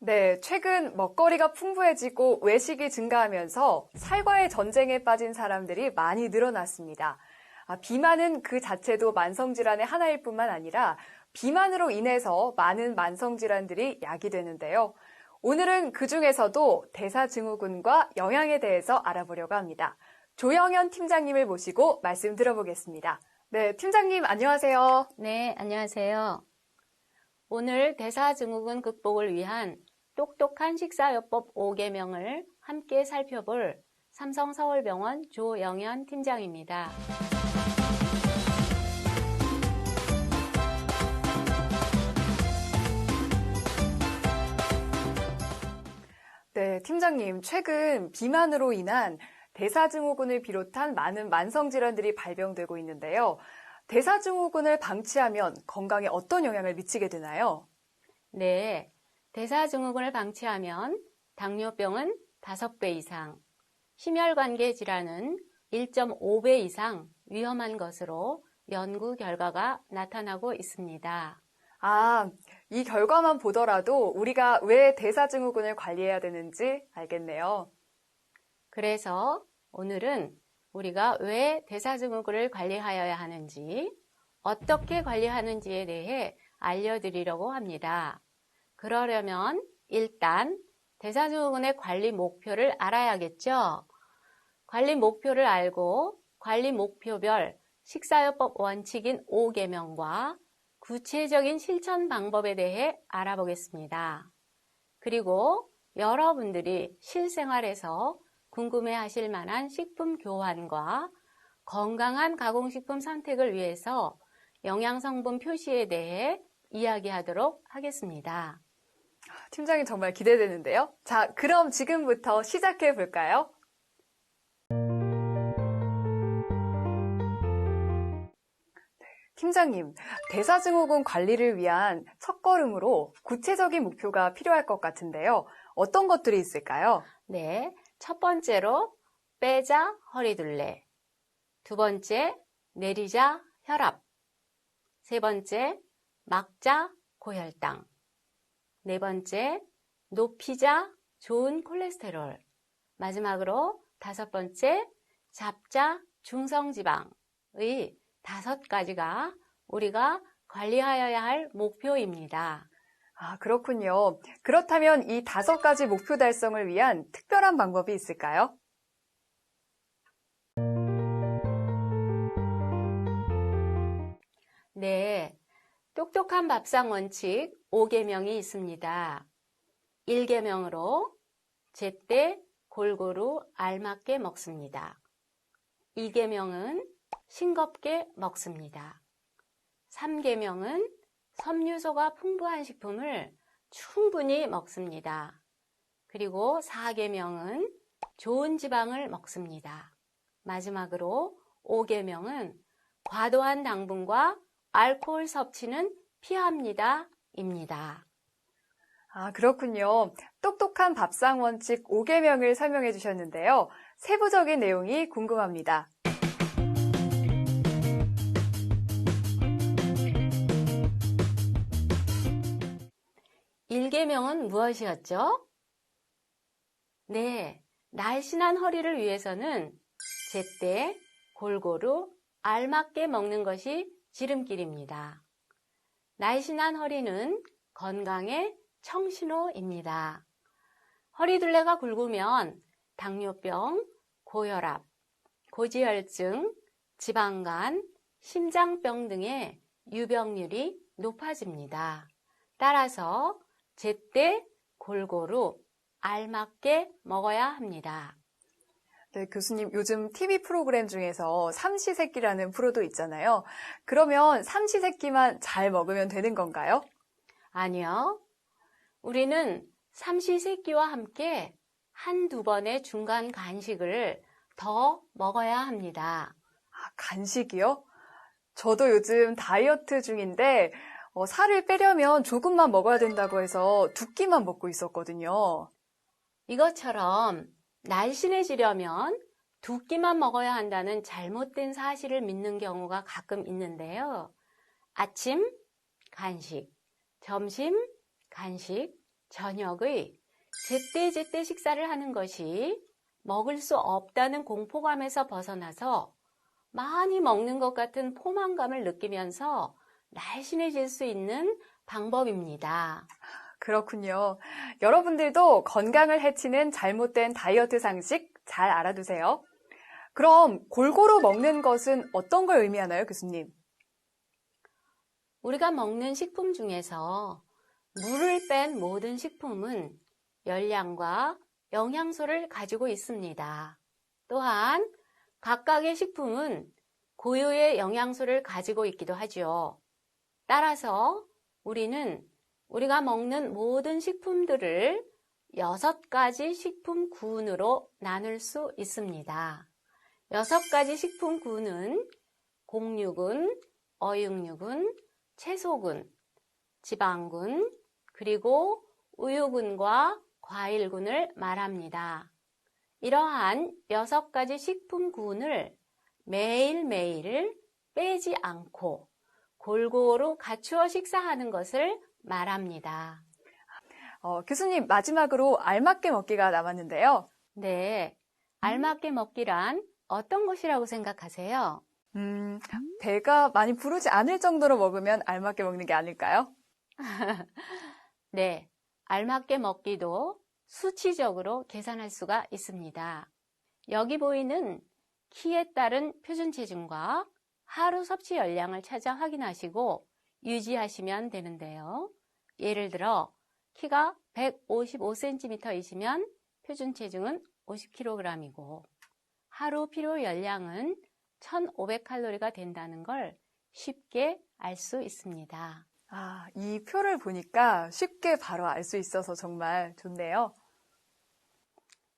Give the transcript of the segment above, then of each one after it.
네, 최근 먹거리가 풍부해지고 외식이 증가하면서 살과의 전쟁에 빠진 사람들이 많이 늘어났습니다. 비만은 그 자체도 만성질환의 하나일 뿐만 아니라 비만으로 인해서 많은 만성질환들이 야기되는데요. 오늘은 그 중에서도 대사증후군과 영양에 대해서 알아보려고 합니다. 조영현 팀장님을 모시고 말씀 들어보겠습니다. 네, 팀장님 안녕하세요. 네, 안녕하세요. 오늘 대사증후군 극복을 위한 똑똑한 식사요법 5개명을 함께 살펴볼 삼성서울병원 조영현 팀장입니다. 네, 팀장님, 최근 비만으로 인한 대사증후군을 비롯한 많은 만성질환들이 발병되고 있는데요. 대사증후군을 방치하면 건강에 어떤 영향을 미치게 되나요? 네, 대사증후군을 방치하면 당뇨병은 5배 이상, 심혈관계 질환은 1.5배 이상 위험한 것으로 연구 결과가 나타나고 있습니다. 이 결과만 보더라도 우리가 왜 대사증후군을 관리해야 되는지 알겠네요. 그래서 오늘은 우리가 왜 대사증후군을 관리하여야 하는지, 어떻게 관리하는지에 대해 알려드리려고 합니다. 그러려면 일단 대사증후군의 관리 목표를 알아야겠죠? 관리 목표를 알고 관리 목표별 식사요법 원칙인 5개명과 구체적인 실천 방법에 대해 알아보겠습니다. 그리고 여러분들이 실생활에서 궁금해하실 만한 식품 교환과 건강한 가공식품 선택을 위해서 영양성분 표시에 대해 이야기하도록 하겠습니다. 팀장님 정말 기대되는데요. 자, 그럼 지금부터 시작해 볼까요? 팀장님, 대사증후군 관리를 위한 첫걸음으로 구체적인 목표가 필요할 것 같은데요. 어떤 것들이 있을까요? 네, 첫 번째로 빼자 허리둘레, 두 번째 내리자 혈압, 세 번째 막자 고혈당, 네 번째 높이자 좋은 콜레스테롤, 마지막으로 5번째 잡자 중성지방의 5가지가 우리가 관리하여야 할 목표입니다. 그렇군요. 그렇다면 이 5가지 목표 달성을 위한 특별한 방법이 있을까요? 네, 똑똑한 밥상 원칙 5개명이 있습니다. 1개명으로 제때 골고루 알맞게 먹습니다. 2개명은 싱겁게 먹습니다. 3개명은 섬유소가 풍부한 식품을 충분히 먹습니다. 그리고 4개명은 좋은 지방을 먹습니다. 마지막으로 5개명은 과도한 당분과 알코올 섭취는 피합니다. 입니다. 그렇군요. 똑똑한 밥상 원칙 5개명을 설명해 주셨는데요. 세부적인 내용이 궁금합니다. 1개명은 무엇이었죠? 네, 날씬한 허리를 위해서는 제때 골고루 알맞게 먹는 것이 지름길입니다. 날씬한 허리는 건강의 청신호입니다. 허리둘레가 굵으면 당뇨병, 고혈압, 고지혈증, 지방간, 심장병 등의 유병률이 높아집니다. 따라서 제때 골고루 알맞게 먹어야 합니다. 네, 교수님, 요즘 TV 프로그램 중에서 삼시세끼라는 프로도 있잖아요. 그러면 삼시세끼만 잘 먹으면 되는 건가요? 아니요. 우리는 삼시세끼와 함께 한두 번의 중간 간식을 더 먹어야 합니다. 간식이요? 저도 요즘 다이어트 중인데 살을 빼려면 조금만 먹어야 된다고 해서 2끼만 먹고 있었거든요. 이것처럼 날씬해지려면 2끼만 먹어야 한다는 잘못된 사실을 믿는 경우가 가끔 있는데요. 아침 간식, 점심 간식, 저녁의 제때제때 식사를 하는 것이 먹을 수 없다는 공포감에서 벗어나서 많이 먹는 것 같은 포만감을 느끼면서 날씬해질 수 있는 방법입니다. 그렇군요. 여러분들도 건강을 해치는 잘못된 다이어트 상식 잘 알아두세요. 그럼 골고루 먹는 것은 어떤 걸 의미하나요, 교수님? 우리가 먹는 식품 중에서 물을 뺀 모든 식품은 열량과 영양소를 가지고 있습니다. 또한 각각의 식품은 고유의 영양소를 가지고 있기도 하죠. 따라서 우리는 우리가 먹는 모든 식품들을 6가지 식품군으로 나눌 수 있습니다. 6가지 식품군은 곡류군, 어육류군, 채소군, 지방군, 그리고 우유군과 과일군을 말합니다. 이러한 6가지 식품군을 매일매일 빼지 않고 골고루 갖추어 식사하는 것을 말합니다. 교수님, 마지막으로 알맞게 먹기가 남았는데요. 네, 알맞게 먹기란 어떤 것이라고 생각하세요? 배가 많이 부르지 않을 정도로 먹으면 알맞게 먹는 게 아닐까요? 네, 알맞게 먹기도 수치적으로 계산할 수가 있습니다. 여기 보이는 키에 따른 표준 체중과 하루 섭취 열량을 찾아 확인하시고 유지하시면 되는데요. 예를 들어 키가 155cm이시면 표준 체중은 50kg이고 하루 필요 열량은 1500칼로리가 된다는 걸 쉽게 알 수 있습니다. 이 표를 보니까 쉽게 바로 알 수 있어서 정말 좋네요.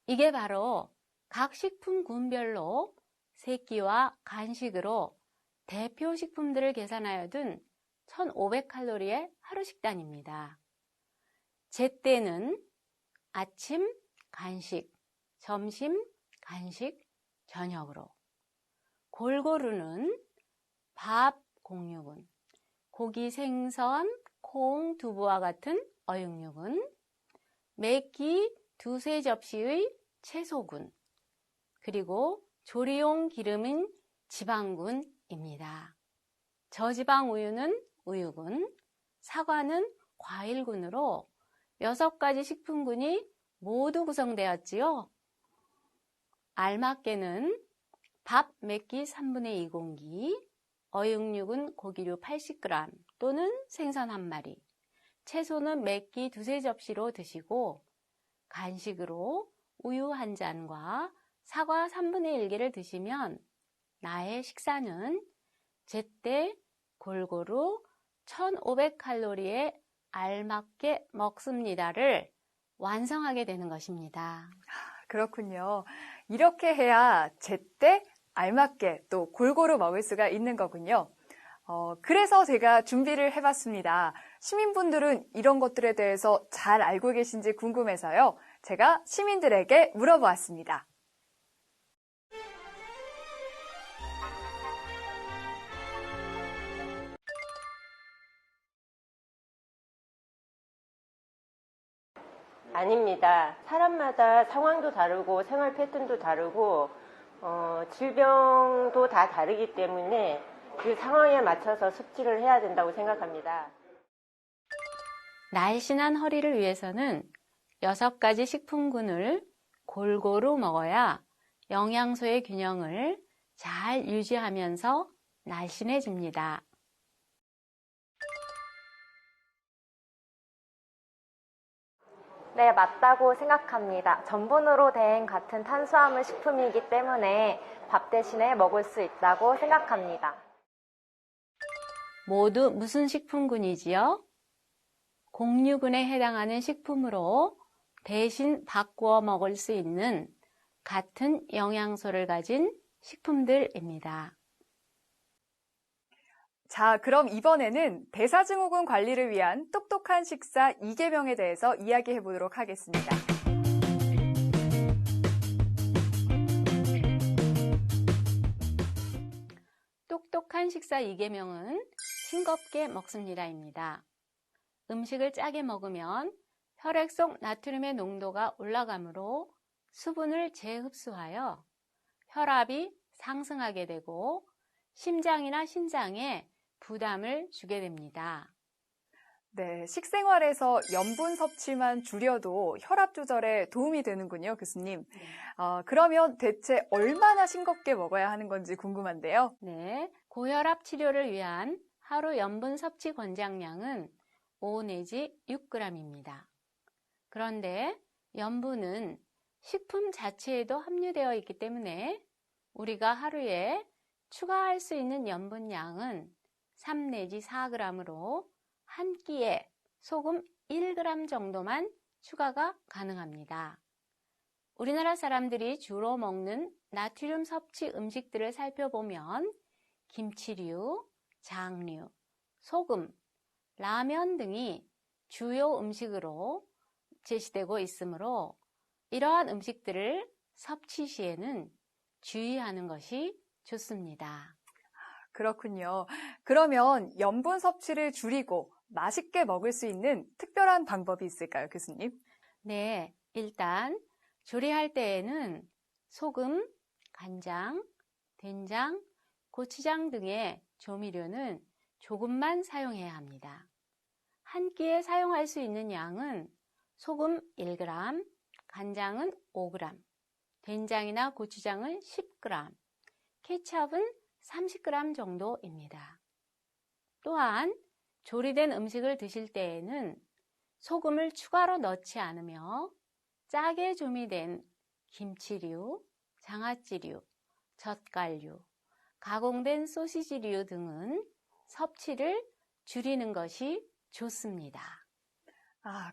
이게 바로 각 식품군별로 세끼와 간식으로 대표 식품들을 계산하여 둔 1500칼로리의 하루 식단입니다. 제때는 아침, 간식, 점심, 간식, 저녁으로. 골고루는 밥, 곡류군, 고기, 생선, 콩, 두부와 같은 어육류군, 매끼 2~3접시의 채소군, 그리고 조리용 기름인 지방군입니다. 저지방 우유는 우유군, 사과는 과일군으로 6가지 식품군이 모두 구성되었지요. 알맞게는 밥 매끼 3분의 2공기, 어육류군 고기류 80g 또는 생선 1마리, 채소는 매끼 2~3접시로 드시고 간식으로 우유 1잔과 사과 3분의 1개를 드시면 나의 식사는 제때 골고루 1500칼로리에 알맞게 먹습니다를 완성하게 되는 것입니다. 그렇군요. 이렇게 해야 제때 알맞게 또 골고루 먹을 수가 있는 거군요. 그래서 제가 준비를 해봤습니다. 시민분들은 이런 것들에 대해서 잘 알고 계신지 궁금해서요. 제가 시민들에게 물어보았습니다. 아닙니다. 사람마다 상황도 다르고 생활 패턴도 다르고 질병도 다 다르기 때문에 그 상황에 맞춰서 섭취를 해야 된다고 생각합니다. 날씬한 허리를 위해서는 6가지 식품군을 골고루 먹어야 영양소의 균형을 잘 유지하면서 날씬해집니다. 네, 맞다고 생각합니다. 전분으로 된 같은 탄수화물 식품이기 때문에 밥 대신에 먹을 수 있다고 생각합니다. 모두 무슨 식품군이지요? 곡류군에 해당하는 식품으로 대신 바꾸어 먹을 수 있는 같은 영양소를 가진 식품들입니다. 자, 그럼 이번에는 대사증후군 관리를 위한 똑똑한 식사 2계명에 대해서 이야기해 보도록 하겠습니다. 똑똑한 식사 2계명은 싱겁게 먹습니다입니다. 음식을 짜게 먹으면 혈액 속 나트륨의 농도가 올라가므로 수분을 재흡수하여 혈압이 상승하게 되고 심장이나 신장에 부담을 주게 됩니다. 네, 식생활에서 염분 섭취만 줄여도 혈압 조절에 도움이 되는군요, 교수님. 그러면 대체 얼마나 싱겁게 먹어야 하는 건지 궁금한데요. 네, 고혈압 치료를 위한 하루 염분 섭취 권장량은 5 내지 6g입니다. 그런데 염분은 식품 자체에도 함유되어 있기 때문에 우리가 하루에 추가할 수 있는 염분량은 3 내지 4g으로 한 끼에 소금 1g 정도만 추가가 가능합니다. 우리나라 사람들이 주로 먹는 나트륨 섭취 음식들을 살펴보면 김치류, 장류, 소금, 라면 등이 주요 음식으로 제시되고 있으므로 이러한 음식들을 섭취 시에는 주의하는 것이 좋습니다. 그렇군요. 그러면 염분 섭취를 줄이고 맛있게 먹을 수 있는 특별한 방법이 있을까요, 교수님? 네, 일단 조리할 때에는 소금, 간장, 된장, 고추장 등의 조미료는 조금만 사용해야 합니다. 한 끼에 사용할 수 있는 양은 소금 1g, 간장은 5g, 된장이나 고추장은 10g, 케첩은 30g 정도입니다. 또한 조리된 음식을 드실 때에는 소금을 추가로 넣지 않으며 짜게 조미된 김치류, 장아찌류, 젓갈류, 가공된 소시지류 등은 섭취를 줄이는 것이 좋습니다.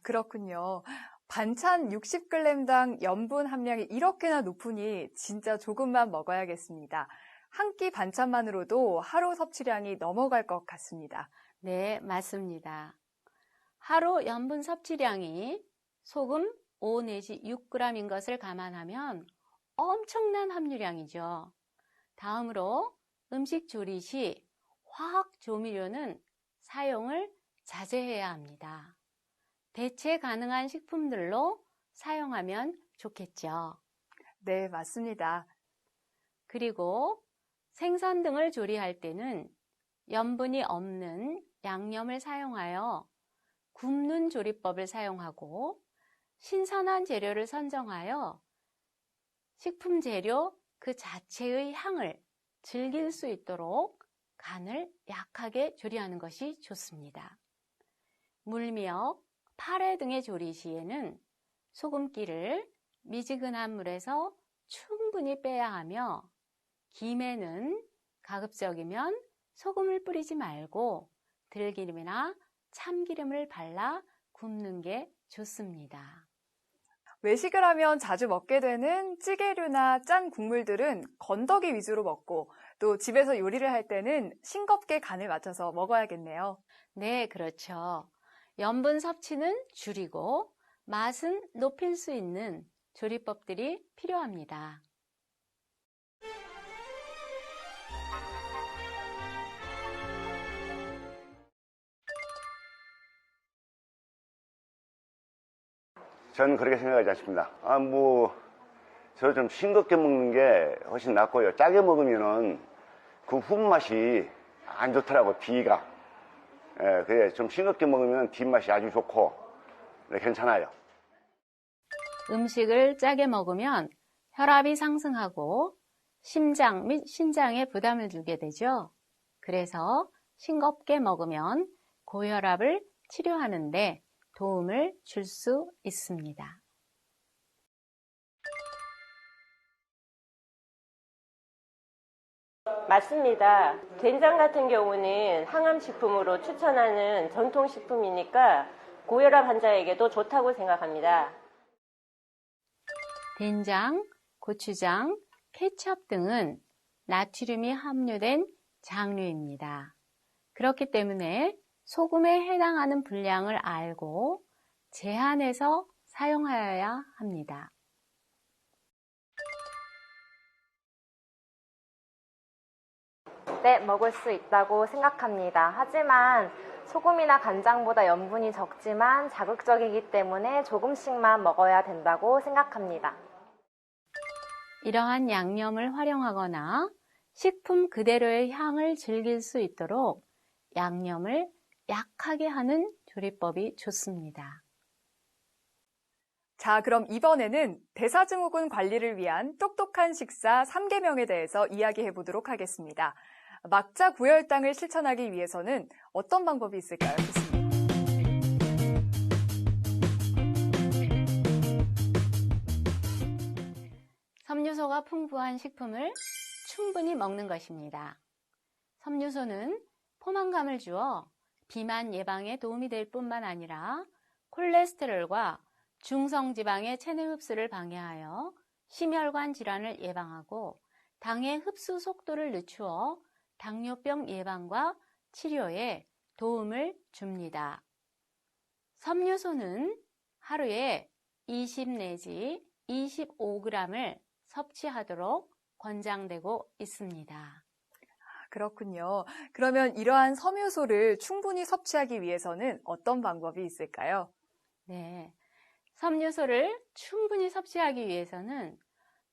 그렇군요. 반찬 60g당 염분 함량이 이렇게나 높으니 진짜 조금만 먹어야겠습니다. 한 끼 반찬만으로도 하루 섭취량이 넘어갈 것 같습니다. 네, 맞습니다. 하루 염분 섭취량이 소금 5 내지 6g인 것을 감안하면 엄청난 함유량이죠. 다음으로 음식 조리 시 화학 조미료는 사용을 자제해야 합니다. 대체 가능한 식품들로 사용하면 좋겠죠. 네, 맞습니다. 그리고 생선 등을 조리할 때는 염분이 없는 양념을 사용하여 굽는 조리법을 사용하고 신선한 재료를 선정하여 식품 재료 그 자체의 향을 즐길 수 있도록 간을 약하게 조리하는 것이 좋습니다. 물미역, 파래 등의 조리 시에는 소금기를 미지근한 물에서 충분히 빼야 하며 김에는 가급적이면 소금을 뿌리지 말고 들기름이나 참기름을 발라 굽는 게 좋습니다. 외식을 하면 자주 먹게 되는 찌개류나 짠 국물들은 건더기 위주로 먹고 또 집에서 요리를 할 때는 싱겁게 간을 맞춰서 먹어야겠네요. 네, 그렇죠. 염분 섭취는 줄이고 맛은 높일 수 있는 조리법들이 필요합니다. 저는 그렇게 생각하지 않습니다. 저 좀 싱겁게 먹는 게 훨씬 낫고요. 짜게 먹으면은 그 훅맛이 안 좋더라고, 비가. 그래, 좀 싱겁게 먹으면 뒷맛이 아주 좋고, 네, 괜찮아요. 음식을 짜게 먹으면 혈압이 상승하고 심장 및 신장에 부담을 주게 되죠. 그래서 싱겁게 먹으면 고혈압을 치료하는데 도움을 줄 수 있습니다. 맞습니다. 된장 같은 경우는 항암식품으로 추천하는 전통식품이니까 고혈압 환자에게도 좋다고 생각합니다. 된장, 고추장, 케첩 등은 나트륨이 함유된 장류입니다. 그렇기 때문에 소금에 해당하는 분량을 알고 제한해서 사용하여야 합니다. 네, 먹을 수 있다고 생각합니다. 하지만 소금이나 간장보다 염분이 적지만 자극적이기 때문에 조금씩만 먹어야 된다고 생각합니다. 이러한 양념을 활용하거나 식품 그대로의 향을 즐길 수 있도록 양념을 약하게 하는 조리법이 좋습니다. 자, 그럼 이번에는 대사증후군 관리를 위한 똑똑한 식사 3계명에 대해서 이야기해 보도록 하겠습니다. 막자 구혈당을 실천하기 위해서는 어떤 방법이 있을까요, 교수님? 섬유소가 풍부한 식품을 충분히 먹는 것입니다. 섬유소는 포만감을 주어 비만 예방에 도움이 될 뿐만 아니라 콜레스테롤과 중성지방의 체내 흡수를 방해하여 심혈관 질환을 예방하고 당의 흡수 속도를 늦추어 당뇨병 예방과 치료에 도움을 줍니다. 섬유소는 하루에 20 내지 25g을 섭취하도록 권장되고 있습니다. 그렇군요. 그러면 이러한 섬유소를 충분히 섭취하기 위해서는 어떤 방법이 있을까요? 네, 섬유소를 충분히 섭취하기 위해서는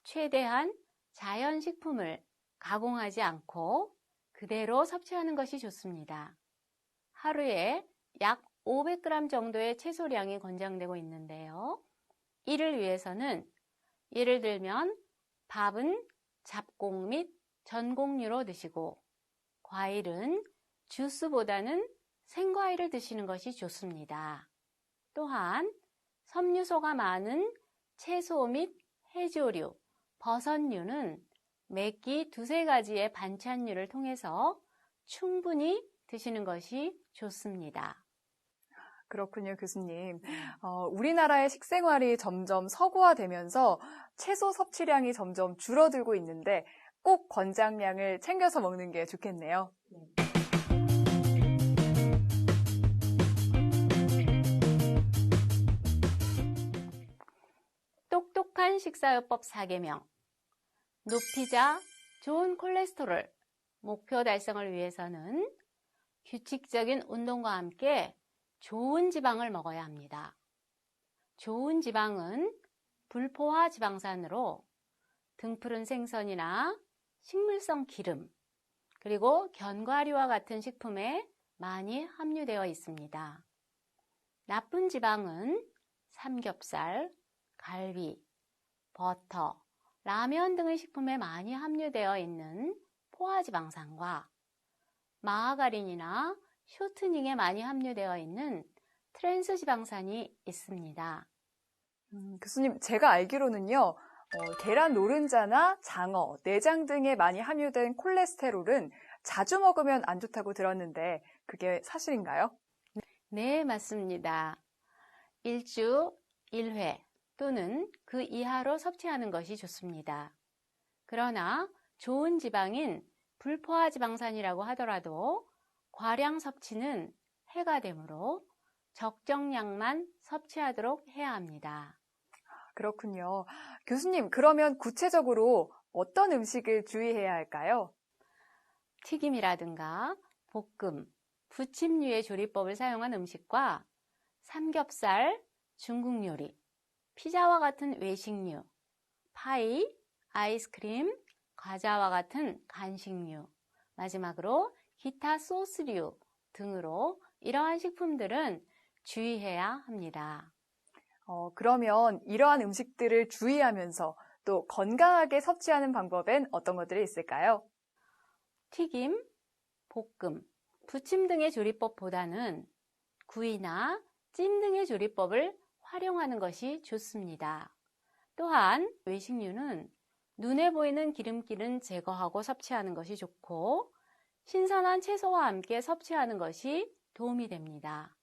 최대한 자연식품을 가공하지 않고 그대로 섭취하는 것이 좋습니다. 하루에 약 500g 정도의 채소량이 권장되고 있는데요. 이를 위해서는 예를 들면 밥은 잡곡 및 전곡류로 드시고 과일은 주스보다는 생과일을 드시는 것이 좋습니다. 또한 섬유소가 많은 채소 및 해조류, 버섯류는 매끼 2-3가지의 반찬류를 통해서 충분히 드시는 것이 좋습니다. 그렇군요, 교수님. 우리나라의 식생활이 점점 서구화되면서 채소 섭취량이 점점 줄어들고 있는데 꼭 권장량을 챙겨서 먹는 게 좋겠네요. 똑똑한 식사요법 4계명. 높이자 좋은 콜레스테롤 목표 달성을 위해서는 규칙적인 운동과 함께 좋은 지방을 먹어야 합니다. 좋은 지방은 불포화 지방산으로 등푸른 생선이나 식물성 기름, 그리고 견과류와 같은 식품에 많이 함유되어 있습니다. 나쁜 지방은 삼겹살, 갈비, 버터, 라면 등의 식품에 많이 함유되어 있는 포화지방산과 마가린이나 쇼트닝에 많이 함유되어 있는 트랜스 지방산이 있습니다. 교수님, 제가 알기로는요, 계란 노른자나 장어, 내장 등에 많이 함유된 콜레스테롤은 자주 먹으면 안 좋다고 들었는데 그게 사실인가요? 네, 맞습니다. 일주 1회 또는 그 이하로 섭취하는 것이 좋습니다. 그러나 좋은 지방인 불포화 지방산이라고 하더라도 과량 섭취는 해가 되므로 적정량만 섭취하도록 해야 합니다. 그렇군요. 교수님, 그러면 구체적으로 어떤 음식을 주의해야 할까요? 튀김이라든가 볶음, 부침류의 조리법을 사용한 음식과 삼겹살, 중국 요리, 피자와 같은 외식류, 파이, 아이스크림, 과자와 같은 간식류, 마지막으로 기타 소스류 등으로 이러한 식품들은 주의해야 합니다. 그러면 이러한 음식들을 주의하면서 또 건강하게 섭취하는 방법엔 어떤 것들이 있을까요? 튀김, 볶음, 부침 등의 조리법보다는 구이나 찜 등의 조리법을 활용하는 것이 좋습니다. 또한 외식류는 눈에 보이는 기름기는 제거하고 섭취하는 것이 좋고 신선한 채소와 함께 섭취하는 것이 도움이 됩니다.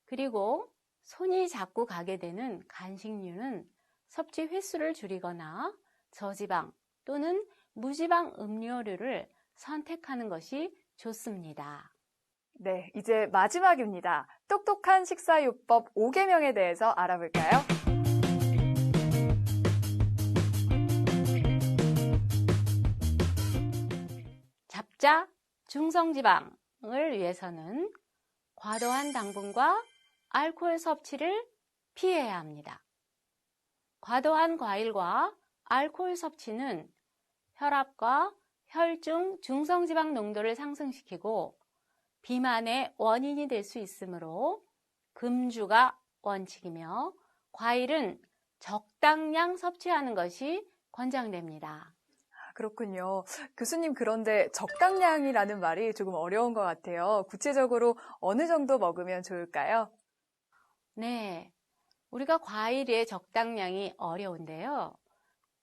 그리고 손이 자꾸 가게 되는 간식류는 섭취 횟수를 줄이거나 저지방 또는 무지방 음료류를 선택하는 것이 좋습니다. 네, 이제 마지막입니다. 똑똑한 식사요법 5계명에 대해서 알아볼까요? 잡자 중성지방을 위해서는 과도한 당분과 알코올 섭취를 피해야 합니다. 과도한 과일과 알코올 섭취는 혈압과 혈중 중성지방 농도를 상승시키고 비만의 원인이 될 수 있으므로 금주가 원칙이며 과일은 적당량 섭취하는 것이 권장됩니다. 그렇군요. 교수님, 그런데 적당량이라는 말이 조금 어려운 것 같아요. 구체적으로 어느 정도 먹으면 좋을까요? 네, 우리가 과일의 적당량이 어려운데요.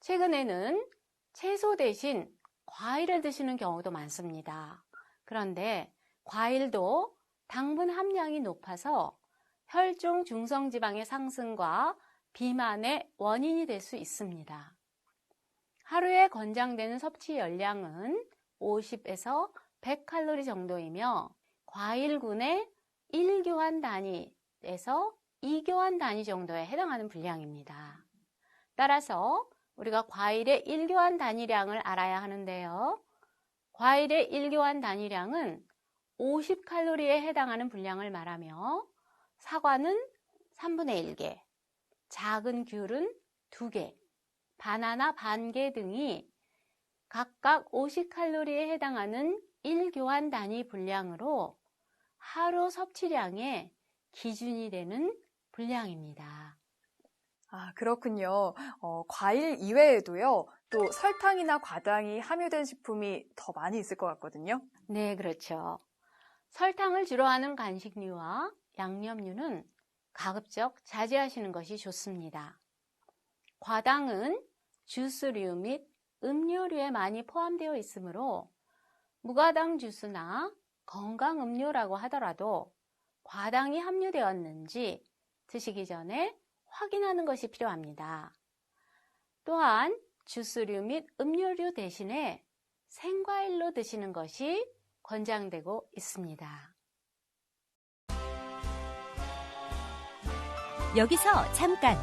최근에는 채소 대신 과일을 드시는 경우도 많습니다. 그런데 과일도 당분 함량이 높아서 혈중 중성지방의 상승과 비만의 원인이 될 수 있습니다. 하루에 권장되는 섭취 열량은 50에서 100칼로리 정도이며 과일군의 1교환 단위에서 2교환 단위 정도에 해당하는 분량입니다. 따라서 우리가 과일의 1교환 단위량을 알아야 하는데요. 과일의 1교환 단위량은 50칼로리에 해당하는 분량을 말하며 사과는 3분의 1개, 작은 귤은 2개, 바나나 반 개 등이 각각 50칼로리에 해당하는 1교환 단위 분량으로 하루 섭취량의 기준이 되는 분량입니다. 아, 그렇군요. 과일 이외에도요, 또 설탕이나 과당이 함유된 식품이 더 많이 있을 것 같거든요. 네, 그렇죠. 설탕을 주로 하는 간식류와 양념류는 가급적 자제하시는 것이 좋습니다. 과당은 주스류 및 음료류에 많이 포함되어 있으므로 무과당 주스나 건강 음료라고 하더라도 과당이 함유되었는지 드시기 전에 확인하는 것이 필요합니다. 또한 주스류 및 음료류 대신에 생과일로 드시는 것이 권장되고 있습니다. 여기서 잠깐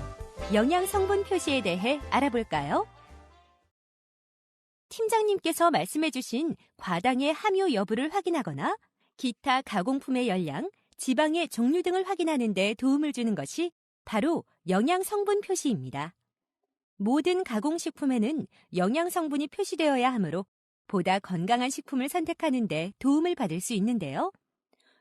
영양 성분 표시에 대해 알아볼까요? 팀장님께서 말씀해주신 과당의 함유 여부를 확인하거나 기타 가공품의 열량, 지방의 종류 등을 확인하는 데 도움을 주는 것이 바로 영양 성분 표시입니다. 모든 가공식품에는 영양 성분이 표시되어야 하므로 보다 건강한 식품을 선택하는 데 도움을 받을 수 있는데요.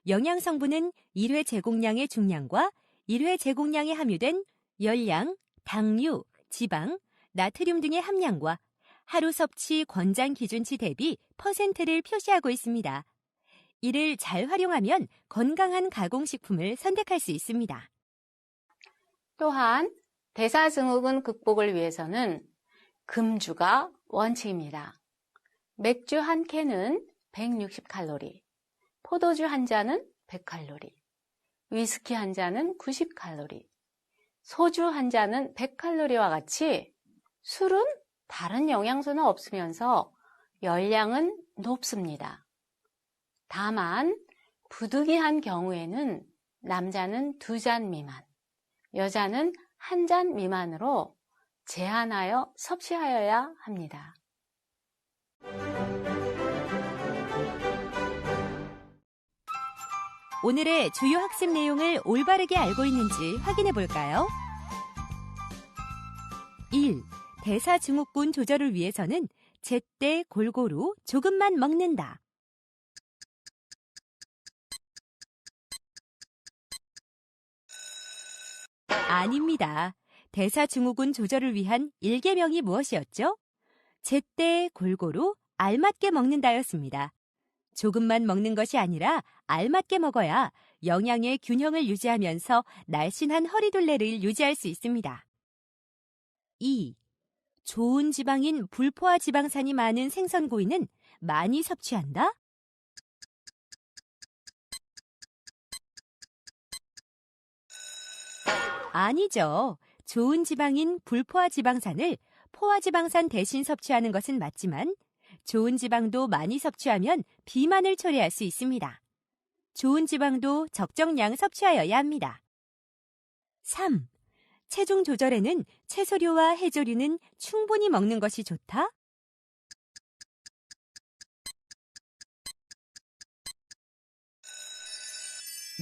영양 성분은 1회 제공량의 중량과 1회 제공량에 함유된 열량, 당류, 지방, 나트륨 등의 함량과 하루 섭취 권장 기준치 대비 퍼센트를 표시하고 있습니다. 이를 잘 활용하면 건강한 가공식품을 선택할 수 있습니다. 또한 대사증후군 극복을 위해서는 금주가 원칙입니다. 맥주 한 캔은 160칼로리, 포도주 한 잔은 100칼로리, 위스키 한 잔은 90칼로리, 소주 한 잔은 100칼로리와 같이 술은 다른 영양소는 없으면서 열량은 높습니다. 다만 부득이한 경우에는 남자는 2잔 미만, 여자는 1잔 미만으로 제한하여 섭취하여야 합니다. 오늘의 주요 학습 내용을 올바르게 알고 있는지 확인해 볼까요? 1. 대사증후군 조절을 위해서는 제때 골고루 조금만 먹는다. 아닙니다. 대사증후군 조절을 위한 1계명이 무엇이었죠? 제때 골고루 알맞게 먹는다였습니다. 조금만 먹는 것이 아니라 알맞게 먹어야 영양의 균형을 유지하면서 날씬한 허리둘레를 유지할 수 있습니다. 2. 좋은 지방인 불포화 지방산이 많은 생선구이는 많이 섭취한다? 아니죠. 좋은 지방인 불포화 지방산을 포화 지방산 대신 섭취하는 것은 맞지만 좋은 지방도 많이 섭취하면 비만을 초래할 수 있습니다. 좋은 지방도 적정량 섭취하여야 합니다. 3. 체중 조절에는 채소류와 해조류는 충분히 먹는 것이 좋다?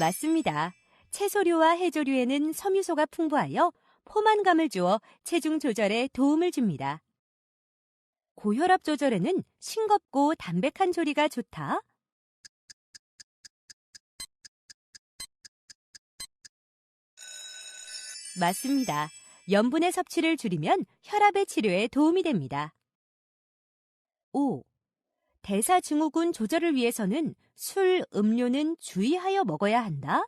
맞습니다. 채소류와 해조류에는 섬유소가 풍부하여 포만감을 주어 체중 조절에 도움을 줍니다. 고혈압 조절에는 싱겁고 담백한 조리가 좋다. 맞습니다. 염분의 섭취를 줄이면 혈압의 치료에 도움이 됩니다. 5. 대사증후군 조절을 위해서는 술, 음료는 주의하여 먹어야 한다.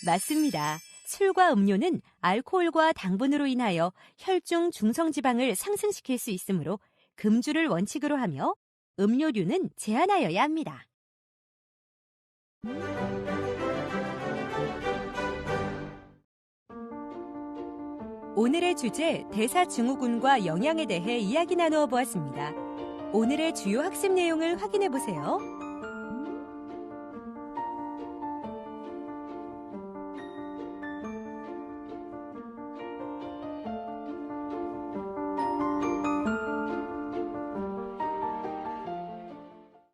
맞습니다. 술과 음료는 알코올과 당분으로 인하여 혈중 중성지방을 상승시킬 수 있으므로 금주를 원칙으로 하며 음료류는 제한하여야 합니다. 오늘의 주제 대사증후군과 영양에 대해 이야기 나누어 보았습니다. 오늘의 주요 학습 내용을 확인해 보세요.